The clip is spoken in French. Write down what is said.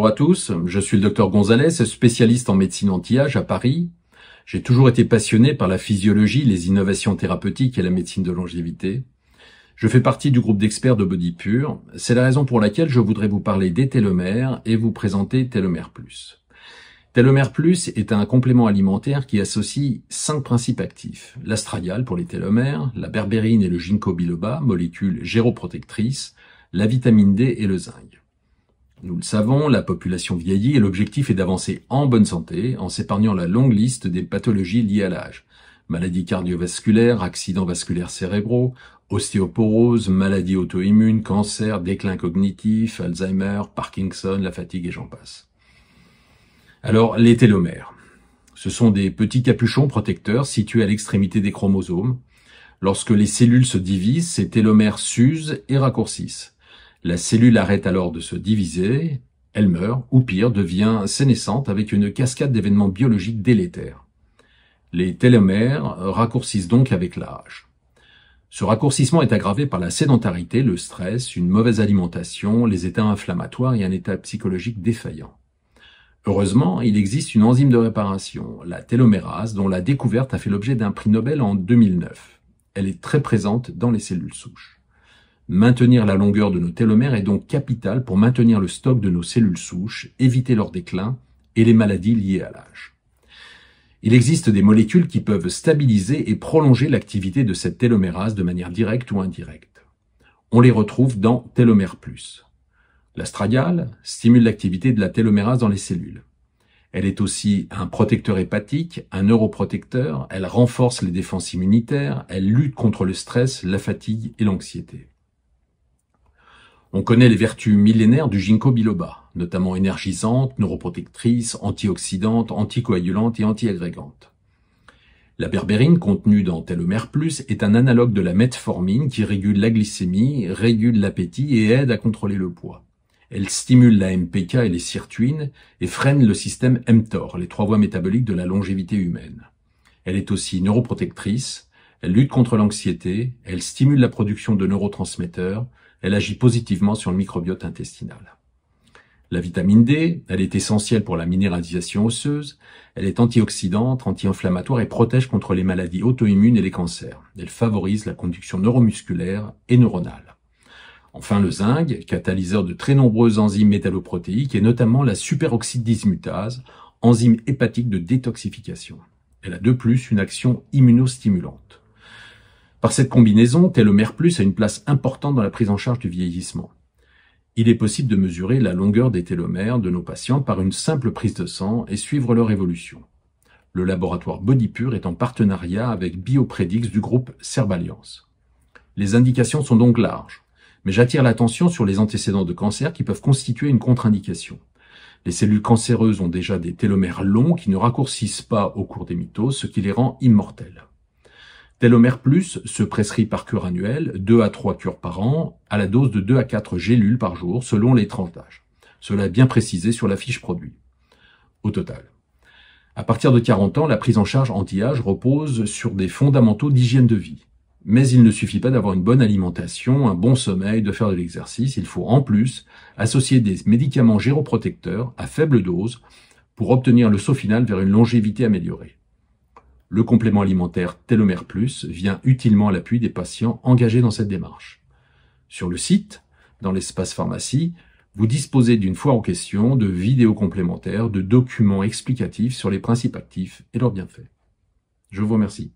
Bonjour à tous, je suis le docteur Gonzalez, spécialiste en médecine anti-âge à Paris. J'ai toujours été passionné par la physiologie, les innovations thérapeutiques et la médecine de longévité. Je fais partie du groupe d'experts de BodyPure. C'est la raison pour laquelle je voudrais vous parler des télomères et vous présenter Telomère Plus. Telomère Plus est un complément alimentaire qui associe 5 principes actifs. L'astradial pour les télomères, la berbérine et le ginkgo biloba, molécules géroprotectrices, la vitamine D et le zinc. Nous le savons, la population vieillit et l'objectif est d'avancer en bonne santé en s'épargnant la longue liste des pathologies liées à l'âge. Maladies cardiovasculaires, accidents vasculaires cérébraux, ostéoporose, maladies auto-immunes, cancer, déclin cognitif, Alzheimer, Parkinson, la fatigue et j'en passe. Alors, les télomères. Ce sont des petits capuchons protecteurs situés à l'extrémité des chromosomes. Lorsque les cellules se divisent, ces télomères s'usent et raccourcissent. La cellule arrête alors de se diviser, elle meurt, ou pire, devient sénescente avec une cascade d'événements biologiques délétères. Les télomères raccourcissent donc avec l'âge. Ce raccourcissement est aggravé par la sédentarité, le stress, une mauvaise alimentation, les états inflammatoires et un état psychologique défaillant. Heureusement, il existe une enzyme de réparation, la télomérase, dont la découverte a fait l'objet d'un prix Nobel en 2009. Elle est très présente dans les cellules souches. Maintenir la longueur de nos télomères est donc capital pour maintenir le stock de nos cellules souches, éviter leur déclin et les maladies liées à l'âge. Il existe des molécules qui peuvent stabiliser et prolonger l'activité de cette télomérase de manière directe ou indirecte. On les retrouve dans Telomère Plus. L'astradial stimule l'activité de la télomérase dans les cellules. Elle est aussi un protecteur hépatique, un neuroprotecteur, elle renforce les défenses immunitaires, elle lutte contre le stress, la fatigue et l'anxiété. On connaît les vertus millénaires du ginkgo biloba, notamment énergisante, neuroprotectrice, antioxydante, anticoagulante et antiagrégante. La berbérine contenue dans Telomère Plus est un analogue de la metformine qui régule la glycémie, régule l'appétit et aide à contrôler le poids. Elle stimule la MPK et les sirtuines et freine le système mTOR, les 3 voies métaboliques de la longévité humaine. Elle est aussi neuroprotectrice, elle lutte contre l'anxiété, elle stimule la production de neurotransmetteurs, elle agit positivement sur le microbiote intestinal. La vitamine D, elle est essentielle pour la minéralisation osseuse, elle est antioxydante, anti-inflammatoire et protège contre les maladies auto-immunes et les cancers. Elle favorise la conduction neuromusculaire et neuronale. Enfin, le zinc, catalyseur de très nombreuses enzymes métalloprotéiques et notamment la superoxyde dismutase, enzyme hépatique de détoxification. Elle a de plus une action immunostimulante. Par cette combinaison, Telomère Plus a une place importante dans la prise en charge du vieillissement. Il est possible de mesurer la longueur des télomères de nos patients par une simple prise de sang et suivre leur évolution. Le laboratoire BodyPure est en partenariat avec Biopredix du groupe Serballiance. Les indications sont donc larges, mais j'attire l'attention sur les antécédents de cancer qui peuvent constituer une contre-indication. Les cellules cancéreuses ont déjà des télomères longs qui ne raccourcissent pas au cours des mitoses, ce qui les rend immortels. Telomère Plus se prescrit par cure annuelle, 2 à 3 cures par an, à la dose de 2 à 4 gélules par jour, selon les tranches d'âge. Cela est bien précisé sur la fiche produit. Au total, à partir de 40 ans, la prise en charge anti-âge repose sur des fondamentaux d'hygiène de vie. Mais il ne suffit pas d'avoir une bonne alimentation, un bon sommeil, de faire de l'exercice. Il faut en plus associer des médicaments géroprotecteurs à faible dose pour obtenir le saut final vers une longévité améliorée. Le complément alimentaire Telomère Plus vient utilement à l'appui des patients engagés dans cette démarche. Sur le site, dans l'espace pharmacie, vous disposez d'une foire aux questions, de vidéos complémentaires, de documents explicatifs sur les principes actifs et leurs bienfaits. Je vous remercie.